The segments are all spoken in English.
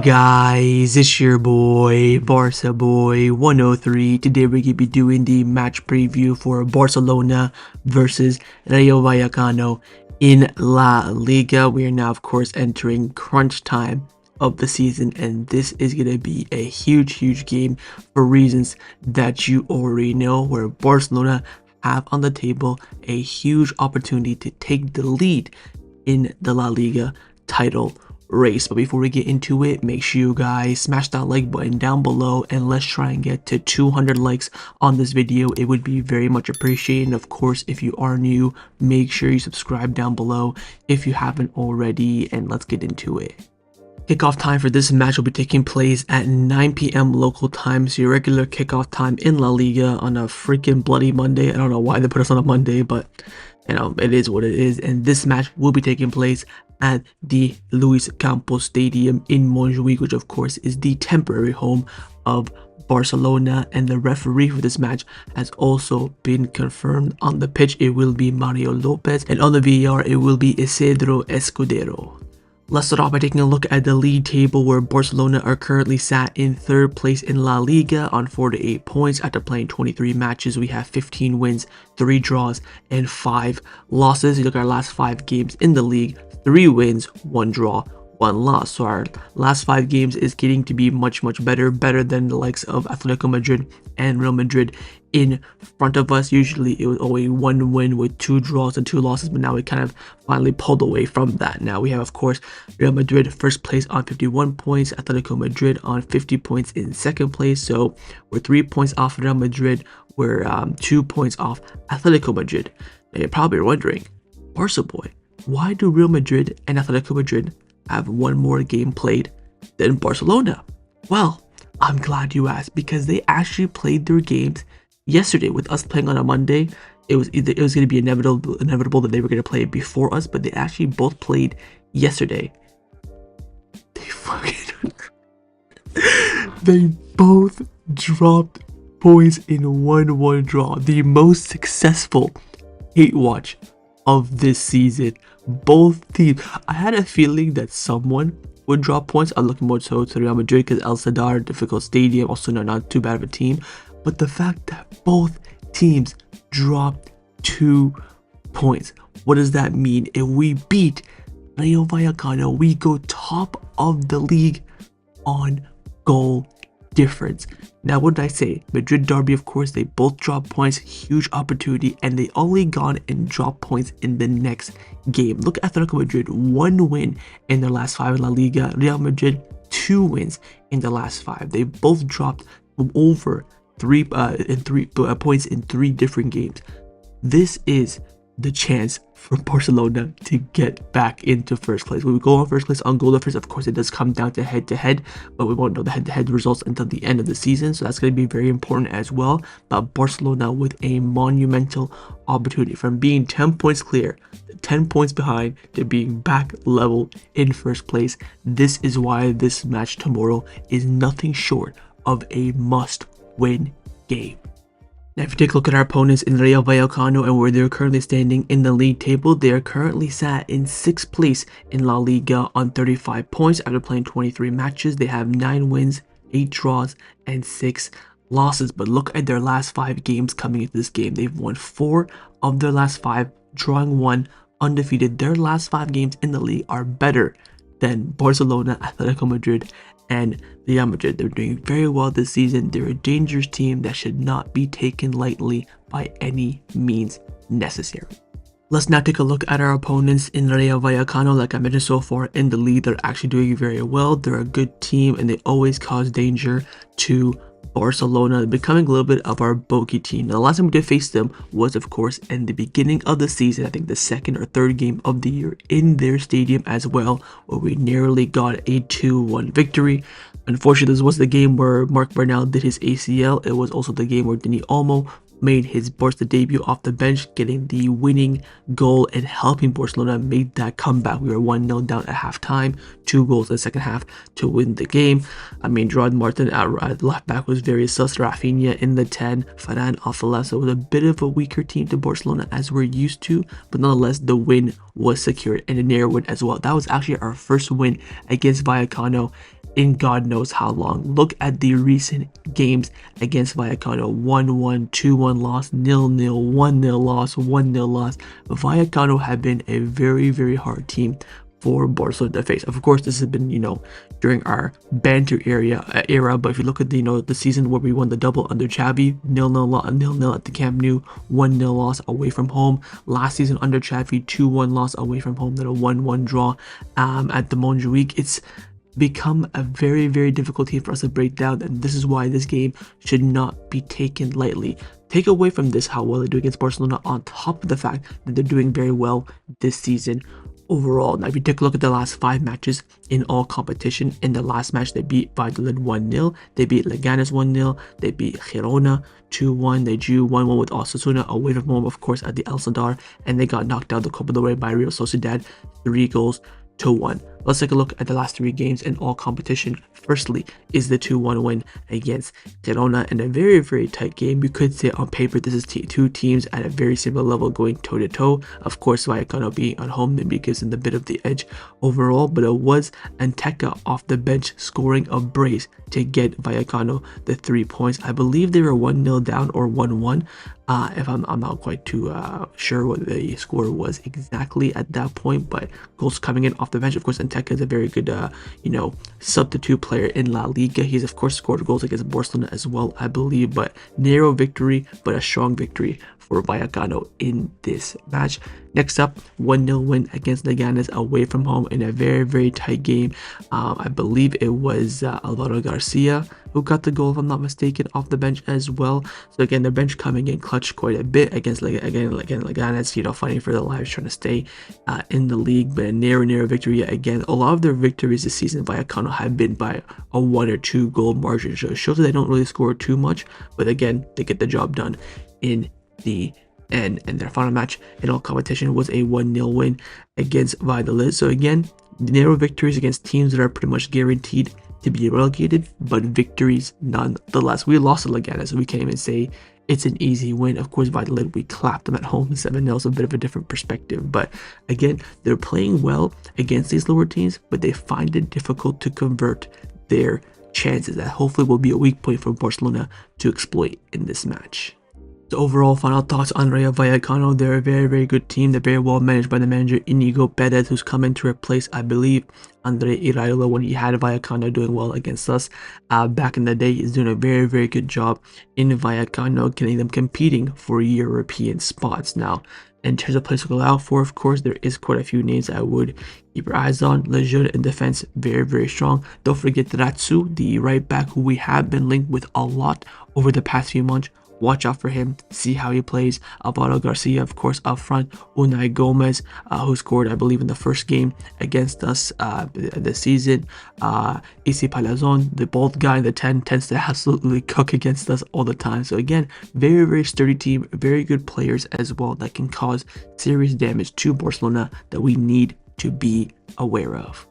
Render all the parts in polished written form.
guys, it's your boy, Barca Boy 103. Today we're going to be doing the match preview for Barcelona versus Rayo Vallecano in La Liga. We are now, of course, entering crunch time of the season, and this is going to be a huge game for reasons that you already know, where Barcelona have on the table a huge opportunity to take the lead in the La Liga title race. But before we get into it, make sure you guys smash that like button down below, and let's try and get to 200 likes on this video. It would be very much appreciated. And of course, if you are new, make sure you subscribe down below if you haven't already, and let's get into it. Kickoff time for this match will be taking place at 9 p.m. local time, so your regular kickoff time in La Liga on a freaking bloody Monday. I don't know why they put us on a Monday, but you know, it is what it is. And this match will be taking place at the Lluís Companys Stadium in Montjuic, which of course is the temporary home of Barcelona. And the referee for this match has also been confirmed. On the pitch it will be Mario Lopez, and on the VAR it will be Isidro Escudero. Let's start off by taking a look at the league table, where Barcelona are currently sat in third place in La Liga on 48 points after playing 23 matches. We have 15 wins, 3 draws, and 5 losses. You look at our last 5 games in the league: 3 wins, 1 draw, 1 loss. So our last 5 games is getting to be much better than the likes of Atletico Madrid and Real Madrid in front of us. Usually it was only 1 win with 2 draws and 2 losses, but now we kind of finally pulled away from that. Now we have, of course, Real Madrid first place on 51 points, Atletico Madrid on 50 points in second place. So we're 3 points off Real Madrid, we're 2 points off Atletico Madrid. Now you're probably wondering, Barca boy, why do Real Madrid and Atletico Madrid have 1 more game played than Barcelona? Well, I'm glad you asked, because they actually played their games yesterday. With us playing on a Monday, it was going to be inevitable that they were going to play before us, but they actually both played yesterday. They both dropped points in 1-1 draw. The most successful hate watch of this season. Both teams, I had a feeling that someone would drop points. I'm looking more so to Real Madrid, because El Sadar, difficult stadium, also not too bad of a team. But the fact that both teams dropped 2 points, what does that mean? If we beat Rayo Vallecano, we go top of the league on goal difference. Now, what did I say? Madrid derby, of course, they both dropped points, huge opportunity, and they only gone and dropped points in the next game. Look at Atletico Madrid, 1 win in their last 5 in La Liga. Real Madrid, 2 wins in the last 5. They both dropped over 3 points in 3 different games. This is the chance for Barcelona to get back into first place. When we go on first place on goal difference, of course it does come down to head-to-head, but we won't know the head-to-head results until the end of the season, so that's going to be very important as well. But Barcelona with a monumental opportunity from being 10 points clear, 10 points behind, to being back level in first place. This is why this match tomorrow is nothing short of a must-win game. Now, if you take a look at our opponents in Rayo Vallecano and where they're currently standing in the league table, they are currently sat in 6th place in La Liga on 35 points after playing 23 matches. They have 9 wins, 8 draws, and 6 losses. But look at their last 5 games coming into this game. They've won 4 of their last 5, drawing 1, undefeated. Their last 5 games in the league are better than Barcelona, Atletico Madrid, and Real Madrid. They're doing very well this season. They're a dangerous team that should not be taken lightly by any means necessary. Let's now take a look at our opponents in Rayo Vallecano. Like I mentioned, so far in the league, they're actually doing very well. They're a good team, and they always cause danger to Barcelona, becoming a little bit of our bogey team. Now, the last time we did face them was, of course, in the beginning of the season. I think the 2nd or 3rd game of the year in their stadium as well, where we narrowly got a 2-1 victory. Unfortunately, this was the game where Marc Bernal did his ACL. It was also the game where Dani Olmo made his Barca debut off the bench, getting the winning goal and helping Barcelona make that comeback. We were 1-0 down at halftime, 2 goals in the second half to win the game. I mean, Gerard Martin at left back was very sus. Raphinha in the 10, Ferran off the left. So it was a bit of a weaker team to Barcelona as we're used to, but nonetheless, the win was secured, and a near win as well. That was actually our first win against Vallecano in God knows how long. Look at the recent games against Vallecano: 1-1, 2-1 loss, 0-0, 1-0 loss, 1-0 loss. Vallecano have been a very, very hard team for Barcelona to face. Of course, this has been, during our banter era, but if you look at the season where we won the double under Xavi, 0-0 at the Camp Nou, 1-0 loss away from home. Last season under Xavi, 2-1 loss away from home, then a 1-1 draw at the Montjuic. It's become a very, very difficult team for us to break down, and this is why this game should not be taken lightly. Take away from this how well they do against Barcelona, on top of the fact that they're doing very well this season overall. Now, if you take a look at the last 5 matches in all competition, in the last match they beat Valladolid 1-0, they beat Leganés 1-0, they beat Girona 2-1, they drew 1-1 with Osasuna away from home, of course, at the El Sadar, and they got knocked out the Copa del Rey by Real Sociedad 3-1. Let's take a look at the last 3 games in all competition. Firstly is the 2-1 win against Girona in a very, very tight game. You could say on paper this is two teams at a very similar level going toe to toe. Of course, Vallecano being on home maybe gives them a bit of the edge overall, but it was Anteca off the bench scoring a brace to get Vallecano the 3 points. I believe they were 1-0 down or 1-1. If I'm not quite too sure what the score was exactly at that point, but goals coming in off the bench. Of course, Anteca is a very good substitute player in La Liga. He's of course scored goals against Barcelona as well, I believe, but narrow victory, but a strong victory for Vallecano in this match. Next up, 1-0 win against Leganés away from home in a very, very tight game. I believe it was Alvaro Garcia who got the goal, if I'm not mistaken, off the bench as well. So again, the bench coming in clutch quite a bit against Leganés, fighting for their lives, trying to stay in the league, but a narrow victory yet again. A lot of their victories this season, Vallecano, have been by a 1 or 2 goal margin. So it shows that they don't really score too much, but again, they get the job done in the end. And their final match in all competition was a 1-0 win against Valladolid. So again, narrow victories against teams that are pretty much guaranteed to be relegated, but victories nonetheless. We lost to Leganés, so we can't even say it's an easy win. Of course, Valladolid, we clapped them at home 7-0, so a bit of a different perspective. But again, they're playing well against these lower teams, but they find it difficult to convert their chances. That hopefully will be a weak point for Barcelona to exploit in this match. So overall, final thoughts on Rayo Vallecano. They're a very, very good team. They're very well managed by the manager Inigo Perez, who's come in to replace, I believe, Andre Iraola when he had Vallecano doing well against us back in the day. He's doing a very, very good job in Vallecano, getting them competing for European spots. Now, in terms of players to go out for, of course, there is quite a few names I would keep your eyes on. Lejeune in defense, very, very strong. Don't forget Ratsu, the right back, who we have been linked with a lot over the past few months. Watch out for him, see how he plays. Alvaro Garcia, of course, up front. Unai Gomez, who scored, I believe, in the first game against us this season. Isi Palazon, the bald guy in the 10, tends to absolutely cook against us all the time. So again, very, very sturdy team, very good players as well that can cause serious damage to Barcelona that we need to be aware of.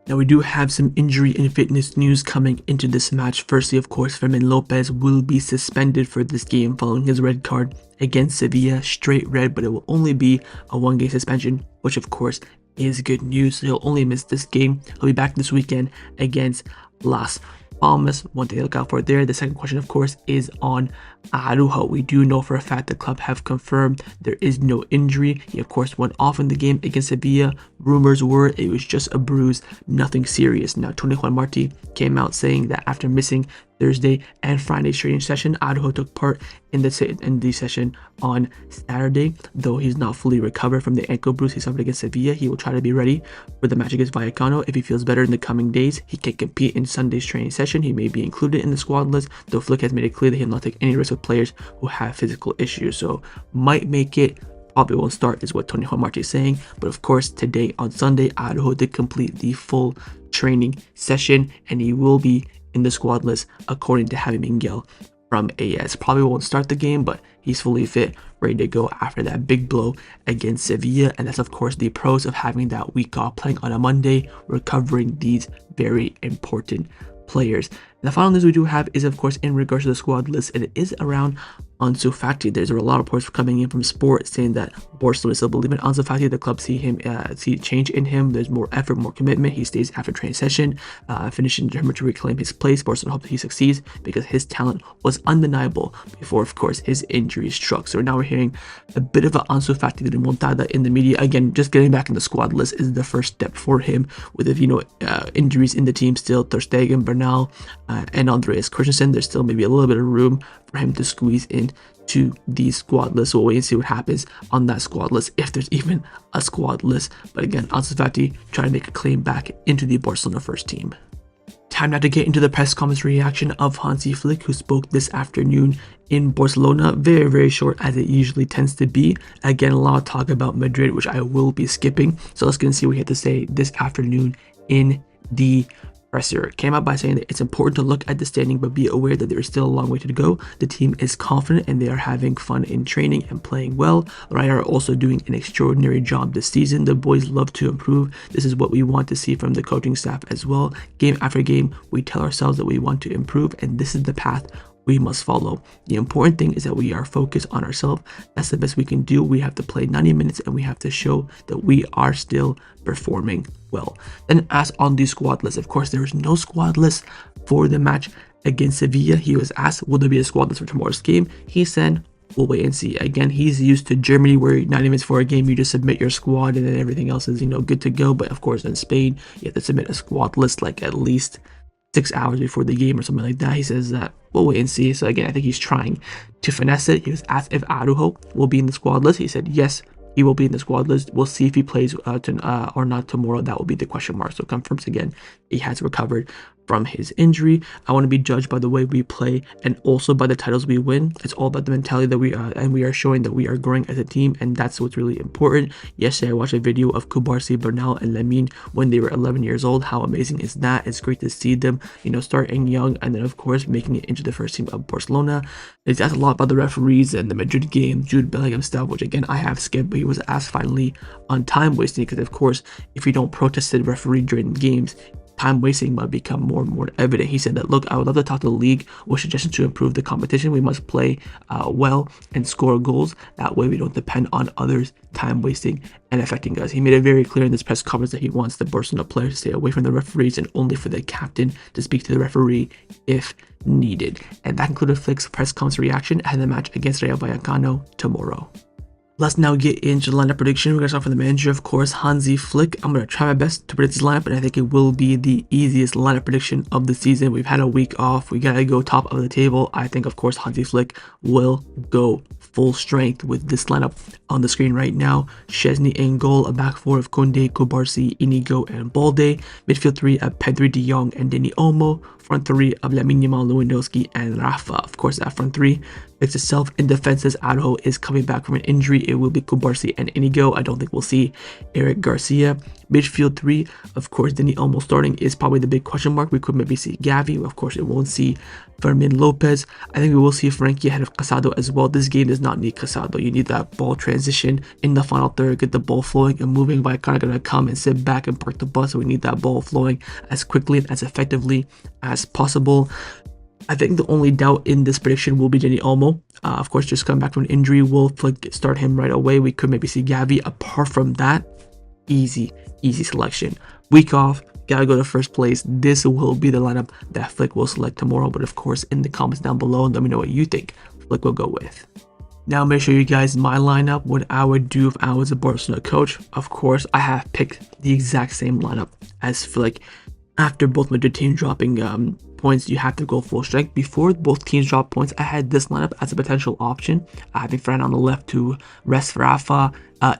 Now, we do have some injury and fitness news coming into this match. Firstly, of course, Fermin Lopez will be suspended for this game following his red card against Sevilla. Straight red, but it will only be a 1-game suspension, which of course is good news. He'll only miss this game. He'll be back this weekend against Las Palmas. One thing to look out for there. The second question, of course, is on Araujo. We do know for a fact the club have confirmed there is no injury. He, of course, went off in the game against Sevilla. Rumors were it was just a bruise, nothing serious. Now, Tony Juan Martí came out saying that after missing Thursday and Friday's training session, Araujo took part in the session on Saturday. Though he's not fully recovered from the ankle bruise he suffered against Sevilla, he will try to be ready for the match against Vallecano. If he feels better in the coming days, he can compete in Sunday's training session. He may be included in the squad list, though Flick has made it clear that he'll not take any risk with players who have physical issues. So might make it, probably won't start, is what Tony Juan Martí is saying. But of course, today on Sunday, Araujo did complete the full training session, and he will be in the squad list according to Javi Miguel from AS. Probably won't start the game, but he's fully fit, ready to go after that big blow against Sevilla. And that's of course the pros of having that week off, playing on a Monday, recovering these very important players. And the final news we do have is, of course, in regards to the squad list, and it is around Ansu Fati. There's a lot of reports coming in from Sport saying that Barcelona still believe in Ansu Fati. The club see change in him. There's more effort, more commitment. He stays after training session, finishing determined to reclaim his place. Barcelona hope that he succeeds because his talent was undeniable before, of course, his injury struck. So now we're hearing a bit of an Ansu Fati remontada in the media. Again, just getting back in the squad list is the first step for him. With injuries in the team still, Ter Stegen, Bernal, and Andreas Christensen, there's still maybe a little bit of room for him to squeeze in to the squad list. We'll wait and see what happens on that squad list, if there's even a squad list. But again, Ansu Fati trying to make a claim back into the Barcelona first team. Time now to get into the press conference reaction of Hansi Flick, who spoke this afternoon in Barcelona. Very, very short, as it usually tends to be. Again, a lot of talk about Madrid, which I will be skipping. So let's get and see what he had to say this afternoon in the presser. Came out by saying that it's important to look at the standing, but be aware that there is still a long way to go. The team is confident and they are having fun in training and playing well. Rayo are also doing an extraordinary job this season. The boys love to improve. This is what we want to see from the coaching staff as well. Game after game, we tell ourselves that we want to improve, and this is the path we must follow. The important thing is that we are focused on ourselves. That's the best we can do. We have to play 90 minutes and we have to show that we are still performing well. Then asked on the squad list, of course there is no squad list for the match against Sevilla. He was asked, will there be a squad list for tomorrow's game? He said, we'll wait and see. Again, he's used to Germany, where 90 minutes for a game you just submit your squad and then everything else is good to go. But of course in Spain you have to submit a squad list like at least 6 hours before the game or something like that. He says that we'll wait and see. So again, I think he's trying to finesse it. He was asked if Araujo will be in the squad list. He said yes, he will be in the squad list. We'll see if he plays or not tomorrow. That will be the question mark. So confirms again he has recovered from his injury. I want to be judged by the way we play and also by the titles we win. It's all about the mentality that we are, and we are showing that we are growing as a team, and that's what's really important. Yesterday I watched a video of Kounde, Bernal, and Lamine when they were 11 years old. How amazing is that? It's great to see them starting young and then of course making it into the first team of Barcelona. It's asked a lot about the referees and the Madrid game, Jude Bellingham stuff, which again I have skipped, but he was asked finally on time wasting, because of course if you don't protest the referee during games, time wasting might become more and more evident. He said that, look, I would love to talk to the league with suggestions to improve the competition. We must play well and score goals. That way we don't depend on others time wasting and affecting us. He made it very clear in this press conference that he wants the Barcelona players to stay away from the referees and only for the captain to speak to the referee if needed. And that concluded Flick's press conference reaction ahead of the match against Rayo Vallecano tomorrow. Let's now get into the lineup prediction. We're going to start from the manager, of course, Hansi Flick. I'm going to try my best to predict his lineup, but I think it will be the easiest lineup prediction of the season. We've had a week off. We got to go top of the table. I think, of course, Hansi Flick will go full strength with this lineup on the screen right now. Szczesny in goal, a back four of Kounde, Kubarsi, Inigo, and Balde. Midfield three of Pedri, De Jong, and Dani Olmo. Front three of Lamine Yamal, Lewandowski, and Rafa. Of course, that front three fits itself. In defense, as Araujo is coming back from an injury, it will be Kubarsi and Inigo. I don't think we'll see Eric Garcia. Midfield three, of course, Dani Olmo starting is probably the big question mark. We could maybe see Gavi. Of course, it won't see Fermin Lopez. I think we will see Frankie ahead of Casado as well. This game does not need Casado. You need that ball transition in the final third, get the ball flowing and moving. Vallecano gonna come and sit back and park the bus. So we need that ball flowing as quickly and as effectively as possible. I think the only doubt in this prediction will be Dani Olmo. Of course, just coming back from an injury, will Flick start him right away? We could maybe see Gavi. Apart from that, easy selection. Week off, gotta go to first place. This will be the lineup that Flick will select tomorrow. But of course, in the comments down below, let me know what you think Flick will go with. Now I'm going to show you guys my lineup, what I would do if I was a Barcelona coach. Of course, I have picked the exact same lineup as Flick. After both Madrid teams dropping points, you have to go full strength. Before both teams drop points, I had this lineup as a potential option. Having Fran on the left to rest Rafa,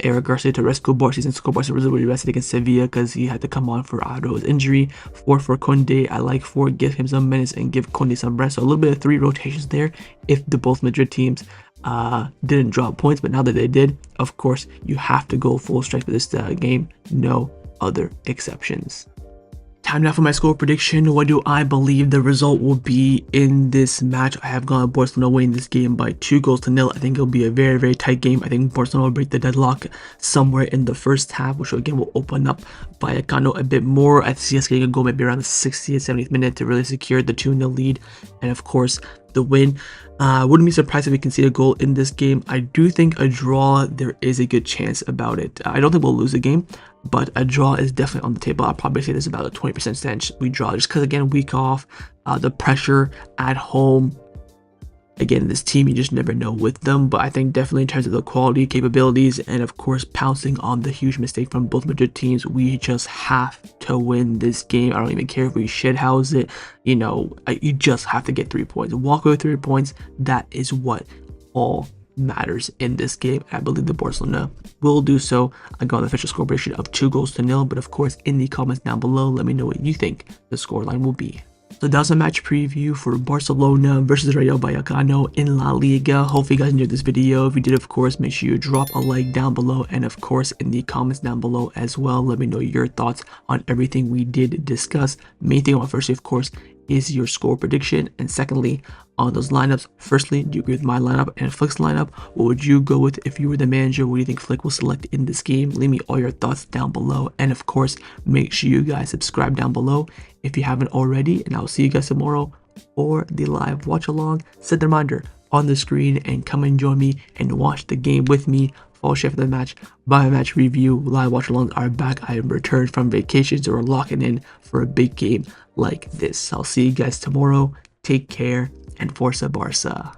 Eric Garcia to rest Kubarsi, since Kubarsi was really rested against Sevilla because he had to come on for Araujo's injury. 4 for Kounde. I like 4, give him some minutes and give Kounde some rest. So a little bit of 3 rotations there if the both Madrid teams didn't drop points. But now that they did, of course, you have to go full strength for this game. No other exceptions. time now for my score prediction. What do I believe the result will be in this match? I have gone Barcelona winning this game by 2-0. I think it'll be a very, very tight game. I think Barcelona will break the deadlock somewhere in the first half, which again will open up Vallecano a bit more. I see us getting a goal maybe around the 60th, 70th minute to really secure the 2-0 lead, and of course the win. Wouldn't be surprised if we can see a goal in this game. I do think a draw, there is a good chance about it. I don't think we'll lose the game, but a draw is definitely on the table. I'll probably say there's about a 20% chance we draw, just because again, week off, the pressure at home. Again, this team, you just never know with them, but I think definitely in terms of the quality, capabilities, and of course pouncing on the huge mistake from both Madrid teams, we just have to win this game. I don't even care if we shithouse it. You know, you just have to get 3 points. Walk away with 3 points. That is what all matters in this game. I believe the Barcelona will do so. I got an official score prediction of 2-0, but of course in the comments down below, let me know what you think the scoreline will be. So that was a match preview for Barcelona versus Rayo Vallecano in La Liga. Hopefully you guys enjoyed this video. If you did, of course, make sure you drop a like down below, and of course in the comments down below as well, let me know your thoughts on everything we did discuss. Main thing I want firstly, of course, is your score prediction, and secondly, on those lineups. Firstly, do you agree with my lineup and Flick's lineup? What would you go with if you were the manager? What do you think Flick will select in this game? Leave me all your thoughts down below, and of course, make sure you guys subscribe down below if you haven't already, and I'll see you guys tomorrow for the live watch along. Set the reminder on the screen and come and join me and watch the game with me. Follow Chef the match, by match review, live watch alongs are back. I am returned from vacations, or locking in for a big game like this. I'll see you guys tomorrow. Take care, and Forza Barca.